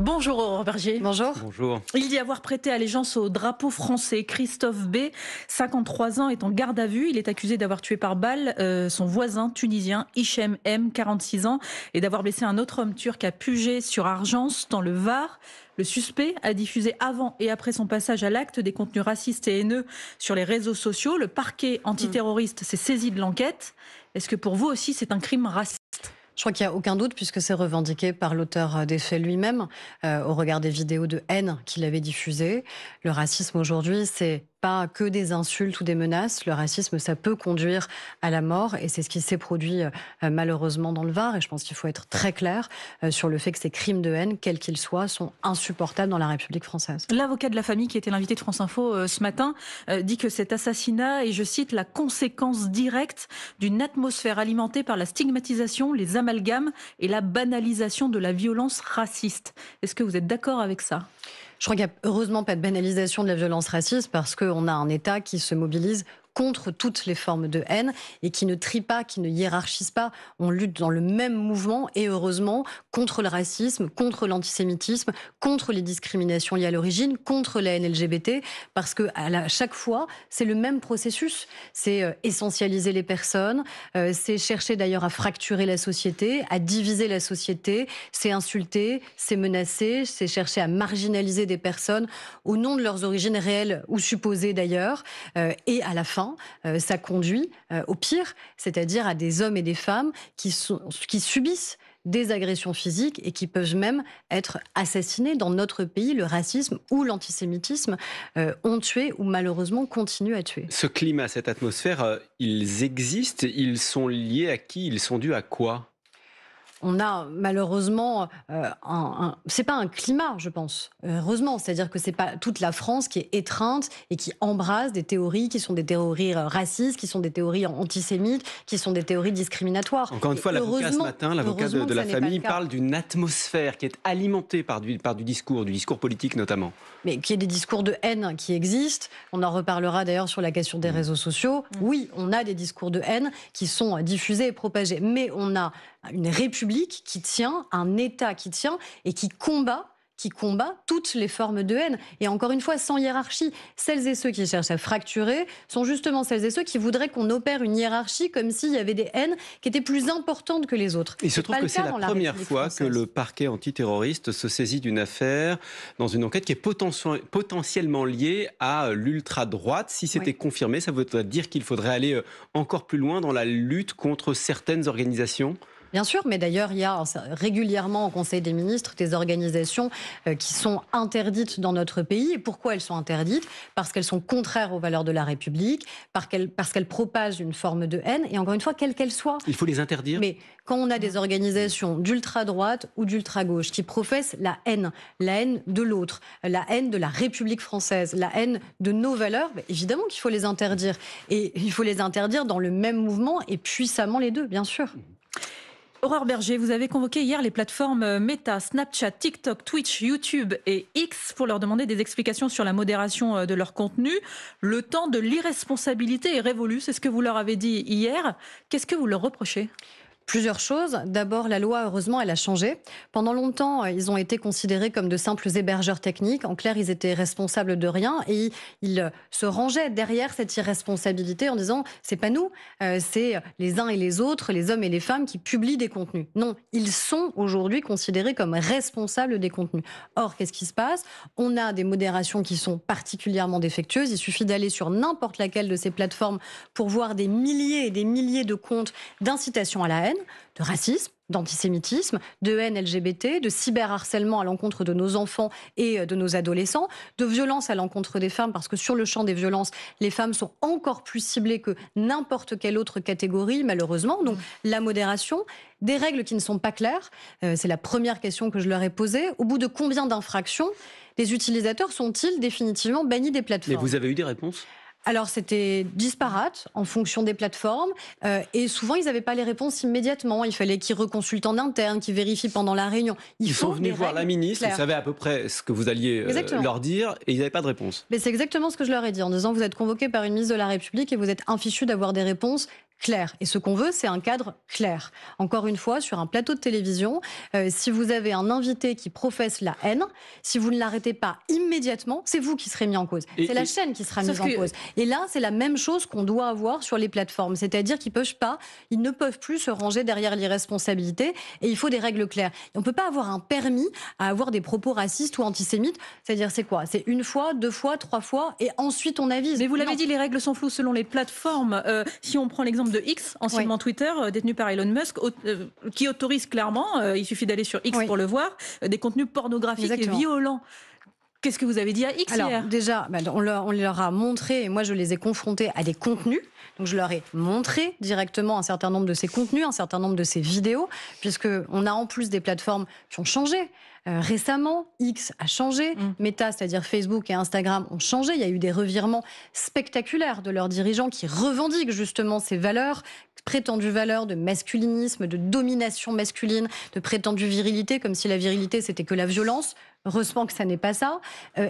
Bonjour Aurore Berger. Bonjour. Bonjour. Il dit avoir prêté allégeance au drapeau français. Christophe B, 53 ans, est en garde à vue. Il est accusé d'avoir tué par balle son voisin tunisien Hichem M, 46 ans, et d'avoir blessé un autre homme turc à Puget-sur-Argence, dans le Var. Le suspect a diffusé avant et après son passage à l'acte des contenus racistes et haineux sur les réseaux sociaux. Le parquet antiterroriste s'est saisi de l'enquête. Est-ce que pour vous aussi c'est un crime raciste ? Je crois qu'il n'y a aucun doute puisque c'est revendiqué par l'auteur des faits lui-même au regard des vidéos de haine qu'il avait diffusées. Le racisme aujourd'hui, c'est pas que des insultes ou des menaces. Le racisme, ça peut conduire à la mort et c'est ce qui s'est produit malheureusement dans le Var. Et je pense qu'il faut être très clair sur le fait que ces crimes de haine, quels qu'ils soient, sont insupportables dans la République française. L'avocat de la famille, qui était l'invité de France Info ce matin, dit que cet assassinat est, je cite, la conséquence directe d'une atmosphère alimentée par la stigmatisation, les amalgames et la banalisation de la violence raciste. Est-ce que vous êtes d'accord avec ça ? Je crois qu'il n'y a heureusement pas de banalisation de la violence raciste parce qu'on a un État qui se mobilise contre toutes les formes de haine et qui ne trie pas, qui ne hiérarchise pas. On lutte dans le même mouvement et heureusement contre le racisme, contre l'antisémitisme, contre les discriminations liées à l'origine, contre la haine LGBT, parce que à chaque fois, c'est le même processus. C'est essentialiser les personnes, c'est chercher d'ailleurs à fracturer la société, à diviser la société, c'est insulter, c'est menacer, c'est chercher à marginaliser des personnes au nom de leurs origines réelles ou supposées d'ailleurs, et à la fin, ça conduit au pire, c'est-à-dire à des hommes et des femmes qui subissent des agressions physiques et qui peuvent même être assassinés. Dans notre pays, le racisme ou l'antisémitisme ont tué ou malheureusement continuent à tuer. Ce climat, cette atmosphère, ils existent, ils sont liés à qui? Ils sont dus à quoi? On a malheureusement, c'est pas un climat, je pense, heureusement. C'est-à-dire que c'est pas toute la France qui est étreinte et qui embrasse des théories qui sont des théories racistes, qui sont des théories antisémites, qui sont des théories discriminatoires. Encore une fois, l'avocat ce matin, l'avocat de la famille, parle d'une atmosphère qui est alimentée par du discours politique notamment. Mais qu'il y ait des discours de haine qui existent, on en reparlera d'ailleurs sur la question des réseaux sociaux. Oui, on a des discours de haine qui sont diffusés et propagés, mais on a une République qui tient, un État qui tient et qui combat toutes les formes de haine. Et encore une fois, sans hiérarchie. Celles et ceux qui cherchent à fracturer sont justement celles et ceux qui voudraient qu'on opère une hiérarchie comme s'il y avait des haines qui étaient plus importantes que les autres. Il se trouve que c'est la première fois que le parquet antiterroriste se saisit d'une affaire dans une enquête qui est potentiellement liée à l'ultra-droite. Si c'était confirmé, ça voudrait dire qu'il faudrait aller encore plus loin dans la lutte contre certaines organisations. Bien sûr, mais d'ailleurs, il y a régulièrement au Conseil des ministres des organisations qui sont interdites dans notre pays. Et pourquoi elles sont interdites ? Parce qu'elles sont contraires aux valeurs de la République, parce qu'elles propagent une forme de haine, et encore une fois, quelle qu'elle soit. Il faut les interdire ? Mais quand on a des organisations d'ultra-droite ou d'ultra-gauche qui professent la haine de l'autre, la haine de la République française, la haine de nos valeurs, évidemment qu'il faut les interdire. Et il faut les interdire dans le même mouvement et puissamment les deux, bien sûr. Aurore Berger, vous avez convoqué hier les plateformes Meta, Snapchat, TikTok, Twitch, YouTube et X pour leur demander des explications sur la modération de leur contenu. Le temps de l'irresponsabilité est révolu, c'est ce que vous leur avez dit hier. Qu'est-ce que vous leur reprochez ? Plusieurs choses. D'abord, la loi, heureusement, elle a changé. Pendant longtemps, ils ont été considérés comme de simples hébergeurs techniques. En clair, ils étaient responsables de rien et ils se rangeaient derrière cette irresponsabilité en disant « c'est pas nous, c'est les uns et les autres, les hommes et les femmes qui publient des contenus ». Non, ils sont aujourd'hui considérés comme responsables des contenus. Or, qu'est-ce qui se passe ? On a des modérations qui sont particulièrement défectueuses. Il suffit d'aller sur n'importe laquelle de ces plateformes pour voir des milliers et des milliers de comptes d'incitation à la haine, de racisme, d'antisémitisme, de haine LGBT, de cyberharcèlement à l'encontre de nos enfants et de nos adolescents, de violence à l'encontre des femmes, parce que sur le champ des violences, les femmes sont encore plus ciblées que n'importe quelle autre catégorie, malheureusement. Donc la modération, des règles qui ne sont pas claires, c'est la première question que je leur ai posée. Au bout de combien d'infractions les utilisateurs sont-ils définitivement bannis des plateformes ? Mais vous avez eu des réponses ? Alors, c'était disparate en fonction des plateformes et souvent, ils n'avaient pas les réponses immédiatement. Il fallait qu'ils reconsultent en interne, qu'ils vérifient pendant la réunion. Ils sont venus voir la ministre, ils savaient à peu près ce que vous alliez leur dire et ils n'avaient pas de réponse. Mais c'est exactement ce que je leur ai dit en disant vous êtes convoqués par une ministre de la République et vous êtes infichus d'avoir des réponses clair. Et ce qu'on veut, c'est un cadre clair. Encore une fois, sur un plateau de télévision, si vous avez un invité qui professe la haine, si vous ne l'arrêtez pas immédiatement, c'est vous qui serez mis en cause. C'est la chaîne qui sera mise en cause. Et là, c'est la même chose qu'on doit avoir sur les plateformes. C'est-à-dire ils ne peuvent plus se ranger derrière l'irresponsabilité et il faut des règles claires. Et on ne peut pas avoir un permis à avoir des propos racistes ou antisémites. C'est-à-dire, c'est quoi? C'est une fois, 2 fois, 3 fois et ensuite on avise. Mais vous l'avez dit, les règles sont floues selon les plateformes. Si on prend l'exemple de X, anciennement Twitter, détenu par Elon Musk, qui autorise clairement, il suffit d'aller sur X pour le voir, des contenus pornographiques et violents. Qu'est-ce que vous avez dit à X hier? Alors déjà, on leur a montré, et moi je les ai confrontés à des contenus. Donc je leur ai montré directement un certain nombre de ces contenus, un certain nombre de ces vidéos, puisqu'on a en plus des plateformes qui ont changé. Récemment, X a changé, Meta, c'est-à-dire Facebook et Instagram, ont changé. Il y a eu des revirements spectaculaires de leurs dirigeants qui revendiquent justement ces valeurs, prétendues valeurs de masculinisme, de domination masculine, de prétendue virilité, comme si la virilité c'était que la violence. Heureusement que ça n'est pas ça.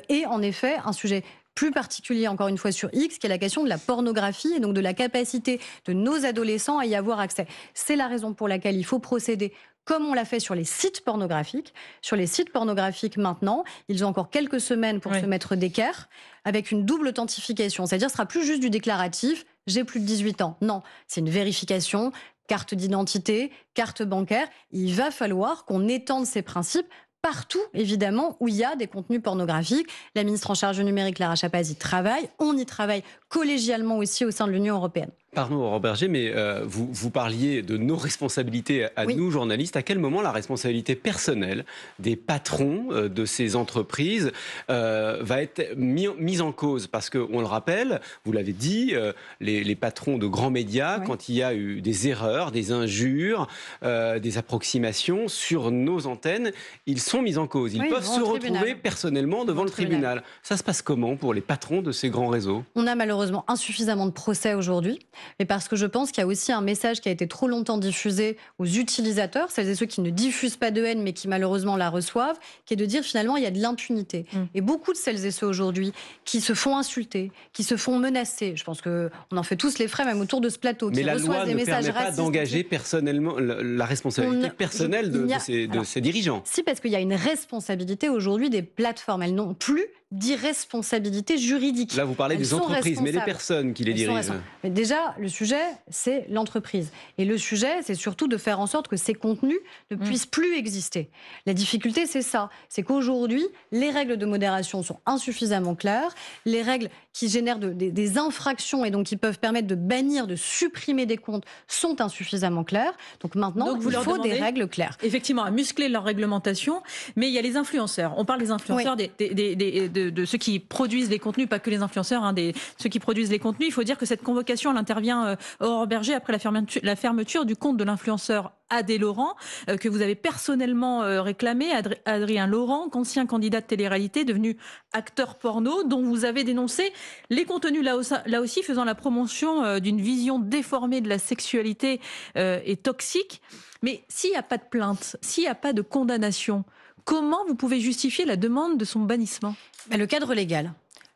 Et en effet, un sujet plus particulier, encore une fois, sur X, qui est la question de la pornographie et donc de la capacité de nos adolescents à y avoir accès. C'est la raison pour laquelle il faut procéder comme on l'a fait sur les sites pornographiques. Sur les sites pornographiques, maintenant, ils ont encore quelques semaines pour se mettre d'équerre, avec une double authentification. C'est-à-dire ce ne sera plus juste du déclaratif « j'ai plus de 18 ans ». Non, c'est une vérification, carte d'identité, carte bancaire. Il va falloir qu'on étende ces principes partout, évidemment, où il y a des contenus pornographiques. La ministre en charge du numérique, Lara Chapaz, y travaille. On y travaille collégialement aussi au sein de l'Union européenne. Pardon, Aurore Berger, mais vous parliez de nos responsabilités à nous, journalistes. À quel moment la responsabilité personnelle des patrons de ces entreprises va être mise en cause? Parce qu'on le rappelle, vous l'avez dit, les patrons de grands médias, quand il y a eu des erreurs, des injures, des approximations sur nos antennes, ils sont mis en cause. Ils peuvent se retrouver personnellement devant le tribunal. Ça se passe comment pour les patrons de ces grands réseaux? On a malheureusement insuffisamment de procès aujourd'hui. Mais parce que je pense qu'il y a aussi un message qui a été trop longtemps diffusé aux utilisateurs, celles et ceux qui ne diffusent pas de haine mais qui malheureusement la reçoivent, qui est de dire finalement il y a de l'impunité. Et beaucoup de celles et ceux aujourd'hui qui se font insulter, qui se font menacer, je pense qu'on en fait tous les frais même autour de ce plateau, mais qui la reçoivent loi des ne messages permet pas racistes. d'engager personnellement la responsabilité personnelle de ces dirigeants. Si, parce qu'il y a une responsabilité aujourd'hui des plateformes. Elles n'ont plus d'irresponsabilité juridique. Là, vous parlez des entreprises, mais les personnes qui les dirigent. Mais déjà, le sujet, c'est l'entreprise. Et le sujet, c'est surtout de faire en sorte que ces contenus ne puissent plus exister. La difficulté, c'est ça. C'est qu'aujourd'hui, les règles de modération sont insuffisamment claires. Les règles qui génèrent des infractions et donc qui peuvent permettre de bannir, de supprimer des comptes sont insuffisamment claires. Donc maintenant, il faut des règles claires. Effectivement, à muscler leur réglementation. Mais il y a les influenceurs. On parle des influenceurs, de ceux qui produisent les contenus, pas que les influenceurs, ceux qui produisent les contenus. Il faut dire que cette convocation, elle intervient, Aurore Berger, après la fermeture du compte de l'influenceur Adé Laurent, que vous avez personnellement réclamé, Adrien Laurent, ancien candidat de télé-réalité, devenu acteur porno, dont vous avez dénoncé les contenus, là aussi faisant la promotion d'une vision déformée de la sexualité et toxique. Mais s'il n'y a pas de plainte, s'il n'y a pas de condamnation, comment vous pouvez justifier la demande de son bannissement? Le cadre légal.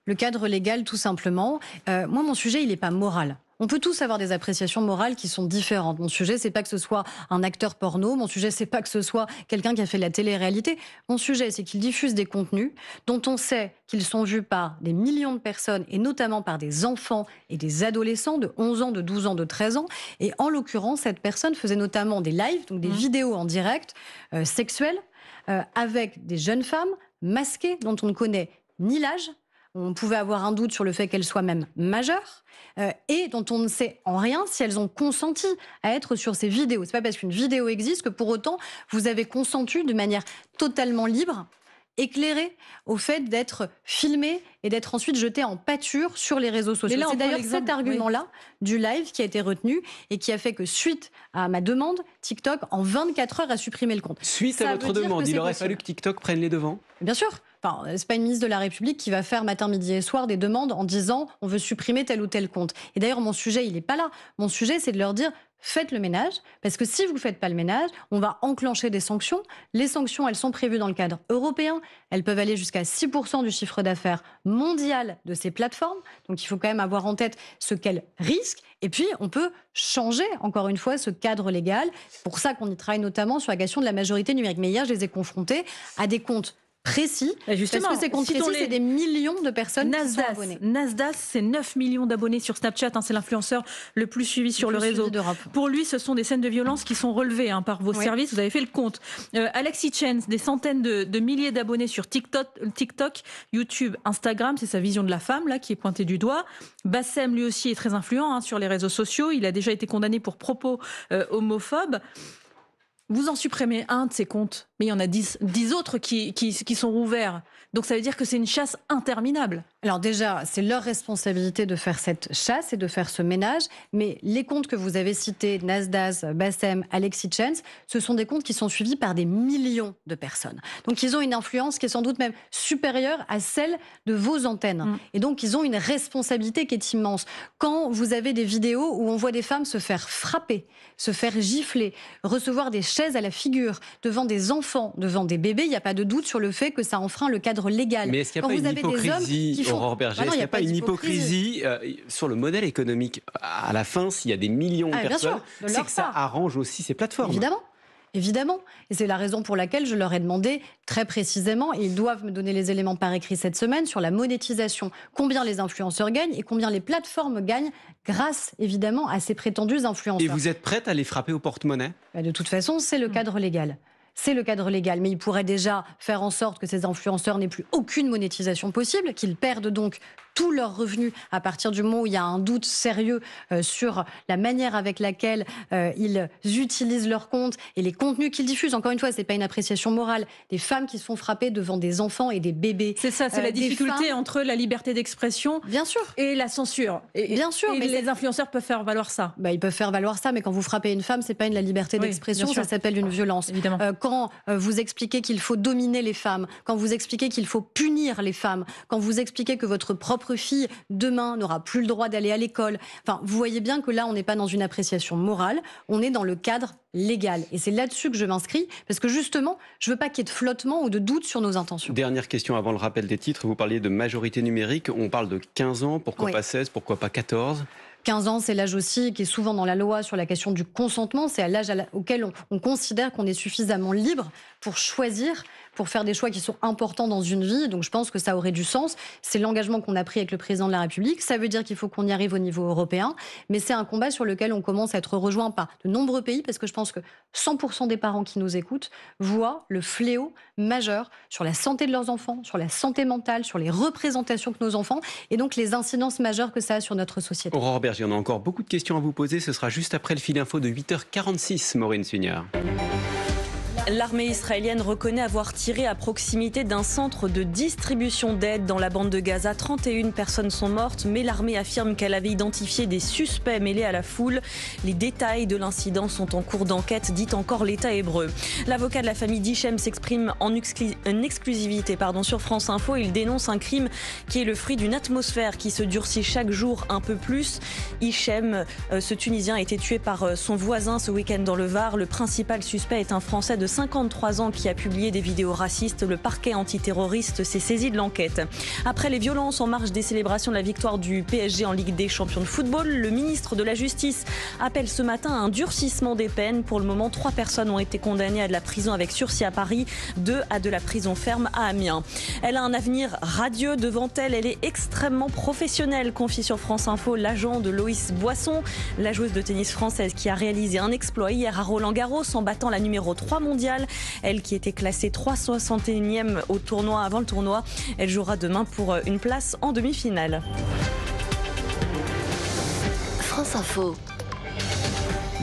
Le cadre légal, tout simplement. Moi, mon sujet, il n'est pas moral. On peut tous avoir des appréciations morales qui sont différentes. Mon sujet, c'est pas que ce soit un acteur porno. Mon sujet, c'est pas que ce soit quelqu'un qui a fait de la télé-réalité. Mon sujet, c'est qu'il diffuse des contenus dont on sait qu'ils sont vus par des millions de personnes et notamment par des enfants et des adolescents de 11 ans, de 12 ans, de 13 ans. Et en l'occurrence, cette personne faisait notamment des lives, donc des vidéos en direct sexuelles avec des jeunes femmes masquées dont on ne connaît ni l'âge. On pouvait avoir un doute sur le fait qu'elles soient même majeures et dont on ne sait en rien si elles ont consenti à être sur ces vidéos. C'est pas parce qu'une vidéo existe que pour autant vous avez consenti de manière totalement libre, éclairée au fait d'être filmé et d'être ensuite jeté en pâture sur les réseaux sociaux. C'est d'ailleurs cet argument-là du live qui a été retenu et qui a fait que suite à ma demande, TikTok, en 24 heures, a supprimé le compte. Suite à votre demande, il aurait fallu que TikTok prenne les devants? Bien sûr. Enfin, c'est pas une ministre de la République qui va faire matin, midi et soir des demandes en disant on veut supprimer tel ou tel compte. Et d'ailleurs, mon sujet, il n'est pas là. Mon sujet, c'est de leur dire faites le ménage, parce que si vous ne faites pas le ménage, on va enclencher des sanctions. Les sanctions, elles sont prévues dans le cadre européen. Elles peuvent aller jusqu'à 6% du chiffre d'affaires mondial de ces plateformes. Donc il faut quand même avoir en tête ce qu'elles risquent. Et puis, on peut changer, encore une fois, ce cadre légal. C'est pour ça qu'on y travaille notamment sur la question de la majorité numérique. Mais hier, je les ai confrontés à des comptes précis, justement, parce que ces comptes précis, c'est des millions de personnes qui sont abonnées. Nasdaq, c'est 9 millions d'abonnés sur Snapchat, c'est l'influenceur le plus suivi sur le réseau. Pour lui, ce sont des scènes de violence qui sont relevées par vos services, vous avez fait le compte. Alexis Chance, des centaines de milliers d'abonnés sur TikTok, YouTube, Instagram, c'est sa vision de la femme là qui est pointée du doigt. Bassem, lui aussi, est très influent sur les réseaux sociaux, il a déjà été condamné pour propos homophobes. Vous en supprimez un de ces comptes, mais il y en a 10 autres qui sont rouverts. Donc ça veut dire que c'est une chasse interminable. Alors déjà, c'est leur responsabilité de faire cette chasse et de faire ce ménage. Mais les comptes que vous avez cités, Nasdaq, Bassem, Alexis Chance, ce sont des comptes qui sont suivis par des millions de personnes. Donc ils ont une influence qui est sans doute même supérieure à celle de vos antennes. Et donc ils ont une responsabilité qui est immense. Quand vous avez des vidéos où on voit des femmes se faire frapper, se faire gifler, recevoir des chaises à la figure, devant des enfants, devant des bébés, il n'y a pas de doute sur le fait que ça enfreint le cadre légal. Mais est-ce qu'il n'y a pas une hypocrisie, Aurore Berger, est-ce qu'il n'y a pas une hypocrisie sur le modèle économique? À la fin, s'il y a des millions de personnes, c'est que ça arrange aussi ces plateformes. Évidemment. Et c'est la raison pour laquelle je leur ai demandé très précisément, et ils doivent me donner les éléments par écrit cette semaine, sur la monétisation. Combien les influenceurs gagnent et combien les plateformes gagnent grâce, évidemment, à ces prétendus influenceurs. Et vous êtes prête à les frapper au porte-monnaie? De toute façon, c'est le cadre légal. C'est le cadre légal, mais il pourrait déjà faire en sorte que ces influenceurs n'aient plus aucune monétisation possible, qu'ils perdent donc tous leurs revenus à partir du moment où il y a un doute sérieux sur la manière avec laquelle ils utilisent leurs comptes et les contenus qu'ils diffusent. Encore une fois, c'est pas une appréciation morale. Des femmes qui se font frapper devant des enfants et des bébés. C'est ça, c'est la difficulté entre la liberté d'expression et la censure. Bien sûr, mais les influenceurs peuvent faire valoir ça. Ils peuvent faire valoir ça, mais quand vous frappez une femme, c'est pas la liberté d'expression, ça s'appelle une violence. Évidemment. Quand vous expliquez qu'il faut dominer les femmes, quand vous expliquez qu'il faut punir les femmes, quand vous expliquez que votre propre fille, demain, n'aura plus le droit d'aller à l'école. Enfin, vous voyez bien que là, on n'est pas dans une appréciation morale, on est dans le cadre légal. Et c'est là-dessus que je m'inscris, parce que justement, je ne veux pas qu'il y ait de flottement ou de doute sur nos intentions. Dernière question avant le rappel des titres. Vous parliez de majorité numérique. On parle de 15 ans. Pourquoi pas 16? Pourquoi pas 14? 15 ans, c'est l'âge aussi qui est souvent dans la loi sur la question du consentement. C'est à l'âge auquel on considère qu'on est suffisamment libre pour choisir, pour faire des choix qui sont importants dans une vie. Donc je pense que ça aurait du sens. C'est l'engagement qu'on a pris avec le président de la République. Ça veut dire qu'il faut qu'on y arrive au niveau européen. Mais c'est un combat sur lequel on commence à être rejoint par de nombreux pays, parce que je pense que 100% des parents qui nous écoutent voient le fléau majeur sur la santé de leurs enfants, sur la santé mentale, sur les représentations que nos enfants, et donc les incidences majeures que ça a sur notre société. Aurore Berger, on a encore beaucoup de questions à vous poser. Ce sera juste après le fil info de 8h46, Maureen Sugnard. L'armée israélienne reconnaît avoir tiré à proximité d'un centre de distribution d'aide dans la bande de Gaza. 31 personnes sont mortes, mais l'armée affirme qu'elle avait identifié des suspects mêlés à la foule. Les détails de l'incident sont en cours d'enquête, dit encore l'État hébreu. L'avocat de la famille d'Hichem s'exprime en exclusivité sur France Info. Il dénonce un crime qui est le fruit d'une atmosphère qui se durcit chaque jour un peu plus. Hichem, ce Tunisien, a été tué par son voisin ce week-end dans le Var. Le principal suspect est un Français de 53 ans qui a publié des vidéos racistes. Le parquet antiterroriste s'est saisi de l'enquête. Après les violences en marge des célébrations de la victoire du PSG en Ligue des champions de football, le ministre de la Justice appelle ce matin à un durcissement des peines. Pour le moment, 3 personnes ont été condamnées à de la prison avec sursis à Paris, 2 à de la prison ferme à Amiens. Elle a un avenir radieux devant elle. Elle est extrêmement professionnelle, confie sur France Info l'agent de Loïs Boisson, la joueuse de tennis française qui a réalisé un exploit hier à Roland-Garros en battant la numéro 3 mondiale. Elle qui était classée 361e au tournoi avant le tournoi. Elle jouera demain pour une place en demi-finale. France Info.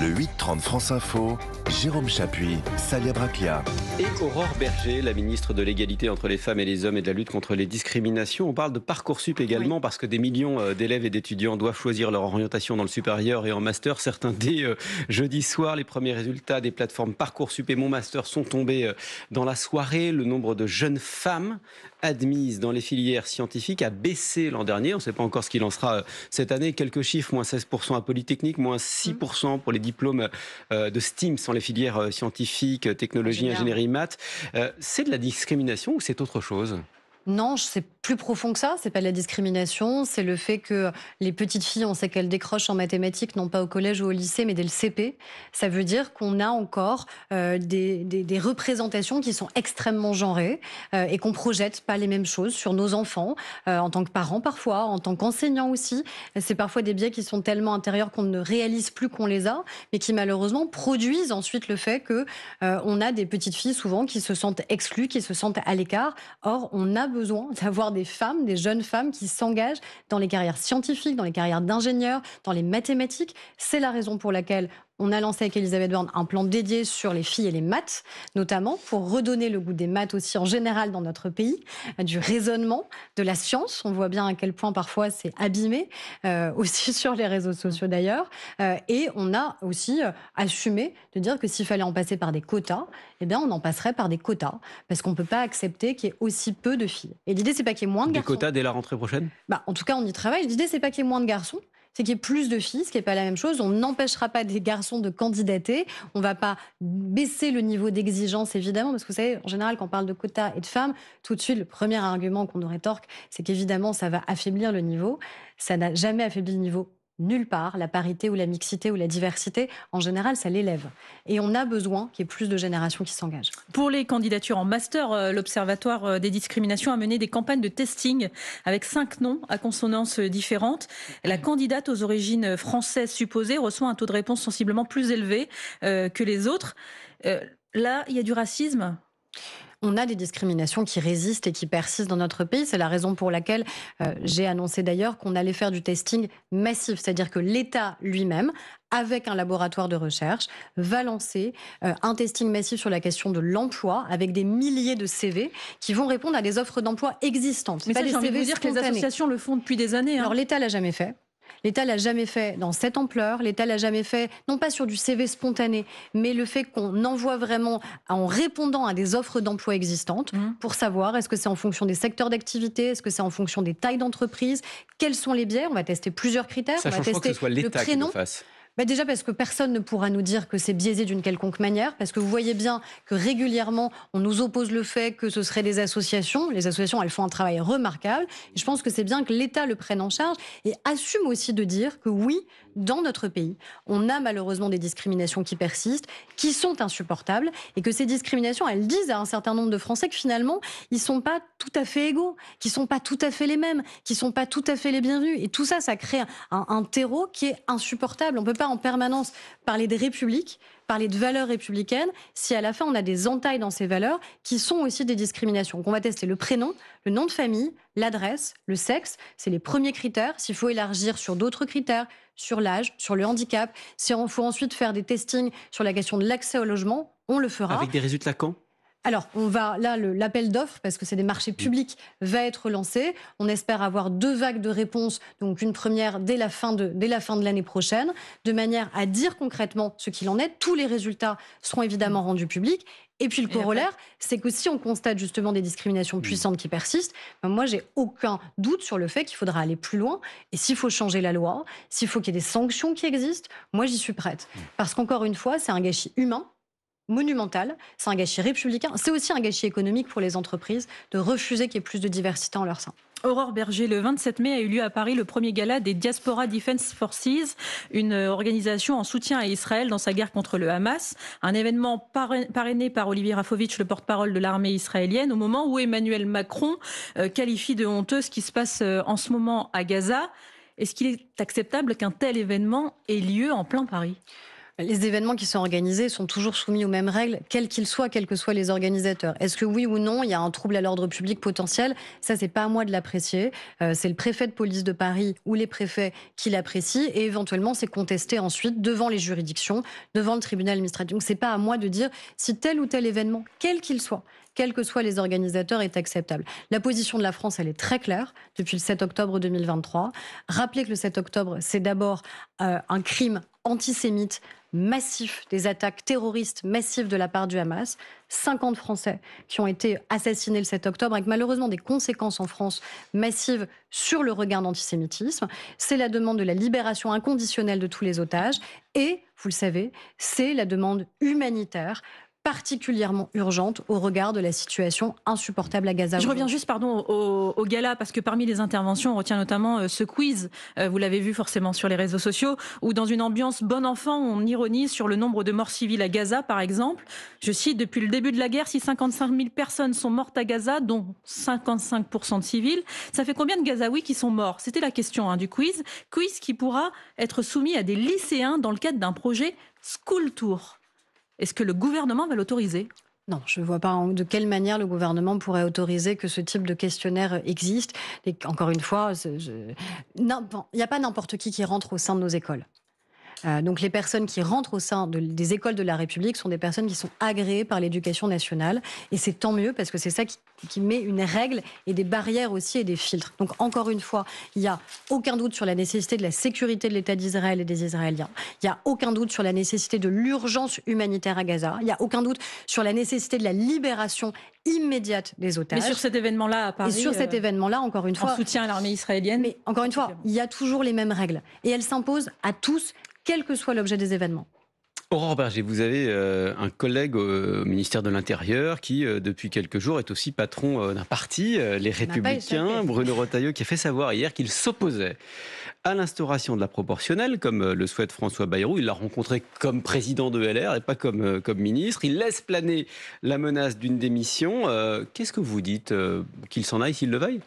Le 8-30 France Info, Jérôme Chapuis, Salia Braclia. Et Aurore Berger, la ministre de l'égalité entre les femmes et les hommes et de la lutte contre les discriminations. On parle de Parcoursup également, parce que des millions d'élèves et d'étudiants doivent choisir leur orientation dans le supérieur et en master. Certains dès jeudi soir, les premiers résultats des plateformes Parcoursup et Mon Master sont tombés dans la soirée. Le nombre de jeunes femmes admise dans les filières scientifiques a baissé l'an dernier. On ne sait pas encore ce qu'il en sera cette année. Quelques chiffres, moins 16% à Polytechnique, moins 6% pour les diplômes de STEAM, sans les filières scientifiques, technologie, ingénierie, maths. C'est de la discrimination ou c'est autre chose ? Non, c'est plus profond que ça. C'est pas de la discrimination. C'est le fait que les petites filles, on sait qu'elles décrochent en mathématiques, non pas au collège ou au lycée, mais dès le CP. Ça veut dire qu'on a encore des représentations qui sont extrêmement genrées et qu'on projette pas les mêmes choses sur nos enfants, en tant que parents parfois, en tant qu'enseignants aussi. C'est parfois des biais qui sont tellement intérieurs qu'on ne réalise plus qu'on les a, mais qui malheureusement produisent ensuite le fait que on a des petites filles souvent qui se sentent exclues, qui se sentent à l'écart. Or, on a besoin d'avoir des femmes, des jeunes femmes qui s'engagent dans les carrières scientifiques, dans les carrières d'ingénieurs, dans les mathématiques. C'est la raison pour laquelle on a lancé avec Elisabeth Borne un plan dédié sur les filles et les maths, notamment pour redonner le goût des maths aussi en général dans notre pays, du raisonnement, de la science. On voit bien à quel point parfois c'est abîmé, aussi sur les réseaux sociaux d'ailleurs. Et on a aussi assumé de dire que s'il fallait en passer par des quotas, eh bien on en passerait par des quotas, parce qu'on ne peut pas accepter qu'il y ait aussi peu de filles. Et l'idée, c'est pas qu'il y ait moins de garçons. Des quotas dès la rentrée prochaine ? En tout cas, on y travaille. L'idée, c'est pas qu'il y ait moins de garçons, c'est qu'il y ait plus de filles, ce qui n'est pas la même chose. On n'empêchera pas des garçons de candidater. On ne va pas baisser le niveau d'exigence, évidemment, parce que vous savez, en général, quand on parle de quotas et de femmes, tout de suite, le premier argument qu'on nous rétorque, c'est qu'évidemment, ça va affaiblir le niveau. Ça n'a jamais affaibli le niveau. Nulle part, la parité ou la mixité ou la diversité, en général, ça l'élève. Et on a besoin qu'il y ait plus de générations qui s'engagent. Pour les candidatures en master, l'Observatoire des discriminations a mené des campagnes de testing avec 5 noms à consonances différentes. La candidate aux origines françaises supposées reçoit un taux de réponse sensiblement plus élevé que les autres. Là, il y a du racisme ? On a des discriminations qui résistent et qui persistent dans notre pays. C'est la raison pour laquelle j'ai annoncé d'ailleurs qu'on allait faire du testing massif. C'est-à-dire que l'État lui-même, avec un laboratoire de recherche, va lancer un testing massif sur la question de l'emploi avec des milliers de CV qui vont répondre à des offres d'emploi existantes. Mais ça, j'ai envie de vous dire que les associations le font depuis des années. Alors l'État l'a jamais fait. L'État l'a jamais fait dans cette ampleur. L'État l'a jamais fait, non pas sur du CV spontané, mais le fait qu'on envoie vraiment en répondant à des offres d'emploi existantes pour savoir est-ce que c'est en fonction des secteurs d'activité, est-ce que c'est en fonction des tailles d'entreprise, quels sont les biais. On va tester plusieurs critères. Ça on va change pas tester que ce soit l'État qui le fasse. Déjà parce que personne ne pourra nous dire que c'est biaisé d'une quelconque manière, parce que vous voyez bien que régulièrement, on nous oppose le fait que ce seraient des associations. Les associations, elles font un travail remarquable. Et je pense que c'est bien que l'État le prenne en charge et assume aussi de dire que oui, dans notre pays, on a malheureusement des discriminations qui persistent, qui sont insupportables, et que ces discriminations, elles disent à un certain nombre de Français que finalement, ils ne sont pas tout à fait égaux, qu'ils ne sont pas tout à fait les mêmes, qu'ils ne sont pas tout à fait les bienvenus. Et tout ça, ça crée un terreau qui est insupportable. On peut pas en permanence parler des républiques, parler de valeurs républicaines, si à la fin on a des entailles dans ces valeurs qui sont aussi des discriminations. Donc on va tester le prénom, le nom de famille, l'adresse, le sexe, c'est les premiers critères. S'il faut élargir sur d'autres critères, sur l'âge, sur le handicap, s'il faut ensuite faire des testings sur la question de l'accès au logement, on le fera. Avec des résultats quand ? Alors, l'appel d'offres, parce que c'est des marchés publics, va être lancé. On espère avoir 2 vagues de réponses, donc une première dès la fin de l'année prochaine, de manière à dire concrètement ce qu'il en est. Tous les résultats seront évidemment rendus publics. Et puis le corollaire, c'est que si on constate justement des discriminations puissantes qui persistent, moi j'ai aucun doute sur le fait qu'il faudra aller plus loin. Et s'il faut changer la loi, s'il faut qu'il y ait des sanctions qui existent, moi j'y suis prête. Parce qu'encore une fois, c'est un gâchis humain, monumental, c'est un gâchis républicain, c'est aussi un gâchis économique pour les entreprises de refuser qu'il y ait plus de diversité en leur sein. Aurore Berger, le 27 mai a eu lieu à Paris le premier gala des Diaspora Defense Forces, une organisation en soutien à Israël dans sa guerre contre le Hamas. Un événement parrainé par Olivier Rafovitch, le porte-parole de l'armée israélienne, au moment où Emmanuel Macron qualifie de honteux ce qui se passe en ce moment à Gaza. Est-ce qu'il est acceptable qu'un tel événement ait lieu en plein Paris ? Les événements qui sont organisés sont toujours soumis aux mêmes règles, quels qu'ils soient, quels que soient les organisateurs. Est-ce que oui ou non, il y a un trouble à l'ordre public potentiel ? Ça, c'est pas à moi de l'apprécier. C'est le préfet de police de Paris ou les préfets qui l'apprécient et éventuellement, c'est contesté ensuite devant les juridictions, devant le tribunal administratif. Donc, c'est pas à moi de dire si tel ou tel événement, quel qu'il soit, quels que soient les organisateurs, est acceptable. La position de la France, elle est très claire depuis le 7 octobre 2023. Rappelez que le 7 octobre, c'est d'abord un crime antisémites massifs, des attaques terroristes massives de la part du Hamas. 50 Français qui ont été assassinés le 7 octobre, avec malheureusement des conséquences en France massives sur le regain d'antisémitisme. C'est la demande de la libération inconditionnelle de tous les otages. Et, vous le savez, c'est la demande humanitaire particulièrement urgente au regard de la situation insupportable à Gaza. Je reviens juste au gala, parce que parmi les interventions, on retient notamment ce quiz, vous l'avez vu forcément sur les réseaux sociaux, où dans une ambiance bon enfant, on ironise sur le nombre de morts civiles à Gaza, par exemple. Je cite, depuis le début de la guerre, si 55 000 personnes sont mortes à Gaza, dont 55% de civils, ça fait combien de Gazaouis qui sont morts? C'était la question du quiz. Quiz qui pourra être soumis à des lycéens dans le cadre d'un projet School Tour. Est-ce que le gouvernement va l'autoriser? Non, je ne vois pas de quelle manière le gouvernement pourrait autoriser que ce type de questionnaire existe. Et encore une fois, il n'y a pas n'importe qui rentre au sein de nos écoles. Donc les personnes qui rentrent au sein des écoles de la République sont des personnes qui sont agréées par l'éducation nationale. Et c'est tant mieux, parce que c'est ça qui met une règle et des barrières aussi et des filtres. Donc encore une fois, il n'y a aucun doute sur la nécessité de la sécurité de l'État d'Israël et des Israéliens. Il n'y a aucun doute sur la nécessité de l'urgence humanitaire à Gaza. Il n'y a aucun doute sur la nécessité de la libération immédiate des otages. Mais sur cet événement-là à Paris... Et sur cet événement-là, encore une fois... En soutien à l'armée israélienne... Mais encore une fois, il y a toujours les mêmes règles. Et elles s'imposent à tous, quel que soit l'objet des événements. Aurore Berger, vous avez un collègue au ministère de l'Intérieur qui, depuis quelques jours, est aussi patron d'un parti, les Républicains, Bruno Retailleau, qui a fait savoir hier qu'il s'opposait à l'instauration de la proportionnelle, comme le souhaite François Bayrou. Il l'a rencontré comme président de LR et pas comme ministre. Il laisse planer la menace d'une démission. Qu'est-ce que vous dites? Qu'il s'en aille s'il le veuille?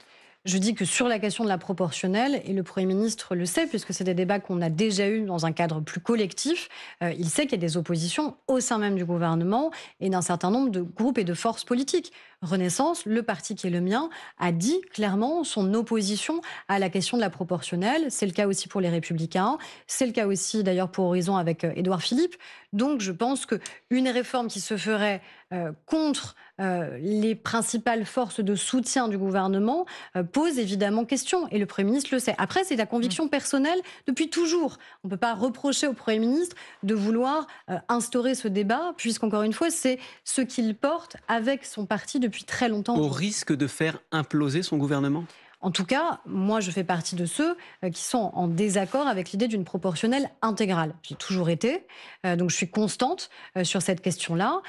Je dis que sur la question de la proportionnelle, et le Premier ministre le sait, puisque c'est des débats qu'on a déjà eus dans un cadre plus collectif, il sait qu'il y a des oppositions au sein même du gouvernement et d'un certain nombre de groupes et de forces politiques. Renaissance, le parti qui est le mien, a dit clairement son opposition à la question de la proportionnelle. C'est le cas aussi pour les Républicains, c'est le cas aussi d'ailleurs pour Horizon avec Édouard Philippe. Donc je pense qu'une réforme qui se ferait contre les principales forces de soutien du gouvernement pose évidemment question. Et le Premier ministre le sait. Après, c'est la conviction personnelle depuis toujours. On ne peut pas reprocher au Premier ministre de vouloir instaurer ce débat, puisqu'encore une fois, c'est ce qu'il porte avec son parti depuis très longtemps. Au risque de faire imploser son gouvernement ? En tout cas, moi, je fais partie de ceux qui sont en désaccord avec l'idée d'une proportionnelle intégrale. J'ai toujours été, donc je suis constante sur cette question-là.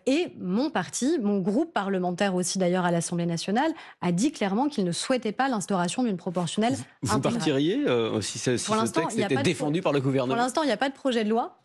Et mon parti, mon groupe parlementaire aussi d'ailleurs à l'Assemblée nationale, a dit clairement qu'il ne souhaitait pas l'instauration d'une proportionnelle intégrale. Vous partiriez si ce texte était défendu par le gouvernement? Pour l'instant, il n'y a pas de projet de loi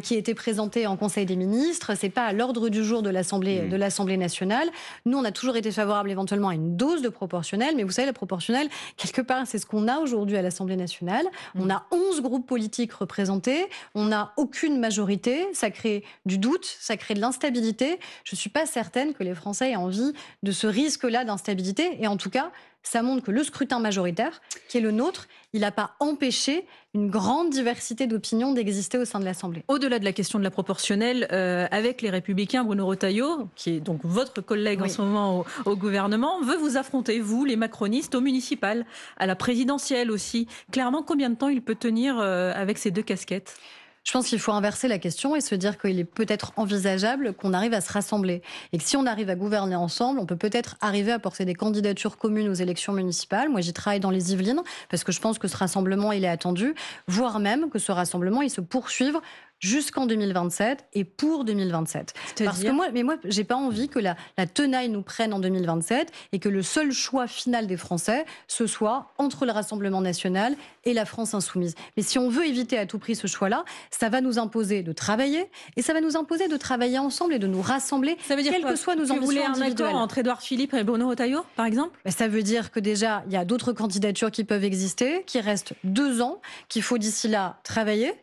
qui a été présenté en Conseil des ministres. C'est pas à l'ordre du jour de l'Assemblée nationale. Nous, on a toujours été favorable éventuellement à une dose de proportionnelle, mais vous savez, la proportionnelle, quelque part, c'est ce qu'on a aujourd'hui à l'Assemblée nationale. On a 11 groupes politiques représentés, on n'a aucune majorité, ça crée du doute, ça crée de l'instabilité. Je suis pas certaine que les Français aient envie de ce risque-là d'instabilité, et en tout cas, ça montre que le scrutin majoritaire, qui est le nôtre, il n'a pas empêché une grande diversité d'opinions d'exister au sein de l'Assemblée. Au-delà de la question de la proportionnelle, avec les Républicains, Bruno Retailleau, qui est donc votre collègue en ce moment au gouvernement, veut vous affronter, vous, les macronistes, au municipal, à la présidentielle aussi. Clairement, combien de temps il peut tenir avec ces deux casquettes ? Je pense qu'il faut inverser la question et se dire qu'il est peut-être envisageable qu'on arrive à se rassembler. Et que si on arrive à gouverner ensemble, on peut peut-être arriver à porter des candidatures communes aux élections municipales. Moi, j'y travaille dans les Yvelines, parce que je pense que ce rassemblement, il est attendu, voire même que ce rassemblement, il se poursuive jusqu'en 2027 et pour 2027. Parce que moi, j'ai pas envie que la tenaille nous prenne en 2027 et que le seul choix final des Français, ce soit entre le Rassemblement national et la France insoumise. Mais si on veut éviter à tout prix ce choix-là, ça va nous imposer de travailler et ça va nous imposer de travailler ensemble et de nous rassembler, ça veut dire quelles que soient nos ambitions individuelles. Vous voulez un accord entre Édouard Philippe et Bruno Retailleau, par exemple ? Ça veut dire que déjà, il y a d'autres candidatures qui peuvent exister, qu'il reste 2 ans, qu'il faut d'ici là travailler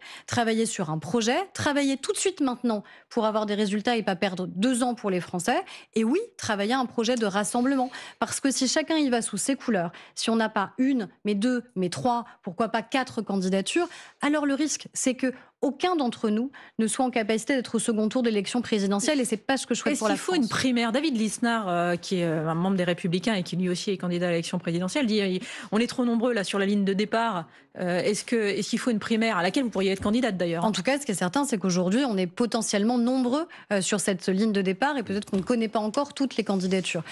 sur un projet, travailler tout de suite maintenant pour avoir des résultats et pas perdre 2 ans pour les Français. Et oui, travailler à un projet de rassemblement. Parce que si chacun y va sous ses couleurs, si on n'a pas 1, mais 2, mais 3, pourquoi pas 4 candidatures, alors le risque, c'est que aucun d'entre nous ne soit en capacité d'être au second tour de l'élection présidentielle, et c'est pas ce que je souhaite pour la France. Est-ce qu'il faut une primaire? David Lisnard, qui est un membre des Républicains et qui lui aussi est candidat à l'élection présidentielle, dit on est trop nombreux là sur la ligne de départ. Est-ce qu'il faut une primaire à laquelle vous pourriez être candidate d'ailleurs? En tout cas, ce qui est certain, c'est qu'aujourd'hui, on est potentiellement nombreux sur cette ligne de départ, et peut-être qu'on ne connaît pas encore toutes les candidatures.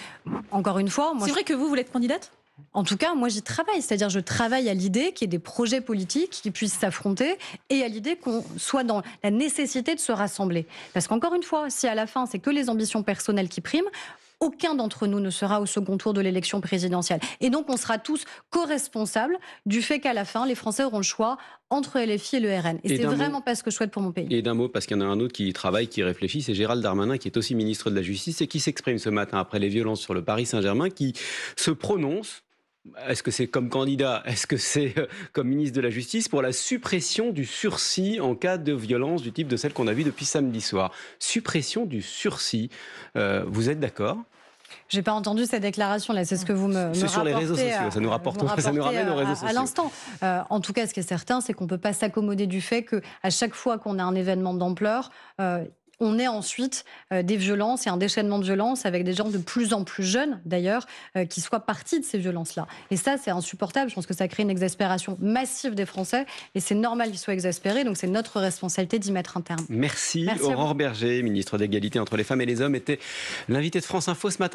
Encore une fois, c'est vrai que vous voulez être candidate? En tout cas, moi, j'y travaille. C'est-à-dire, je travaille à l'idée qu'il y ait des projets politiques qui puissent s'affronter, et à l'idée qu'on soit dans la nécessité de se rassembler. Parce qu'encore une fois, si à la fin, c'est que les ambitions personnelles qui priment, aucun d'entre nous ne sera au second tour de l'élection présidentielle. Et donc, on sera tous co-responsables du fait qu'à la fin, les Français auront le choix entre LFI et le RN. Et c'est vraiment pas ce que je souhaite pour mon pays. Et d'un mot, parce qu'il y en a un autre qui travaille, qui réfléchit, c'est Gérald Darmanin, qui est aussi ministre de la Justice et qui s'exprime ce matin après les violences sur le Paris Saint-Germain, qui se prononce. Est-ce que c'est comme candidat, est-ce que c'est comme ministre de la Justice, pour la suppression du sursis en cas de violence du type de celle qu'on a vue depuis samedi soir? Suppression du sursis, vous êtes d'accord? J'ai pas entendu cette déclaration là, c'est ce que vous me c'est sur les réseaux sociaux, ça nous ramène aux réseaux sociaux. À l'instant. En tout cas, ce qui est certain, c'est qu'on peut pas s'accommoder du fait qu'à chaque fois qu'on a un événement d'ampleur, on ait ensuite des violences et un déchaînement de violences avec des gens de plus en plus jeunes, d'ailleurs, qui soient partis de ces violences-là. Et ça, c'est insupportable. Je pense que ça crée une exaspération massive des Français, et c'est normal qu'ils soient exaspérés. Donc, c'est notre responsabilité d'y mettre un terme. Merci Aurore Berger, ministre d'égalité entre les femmes et les hommes, était l'invité de France Info ce matin.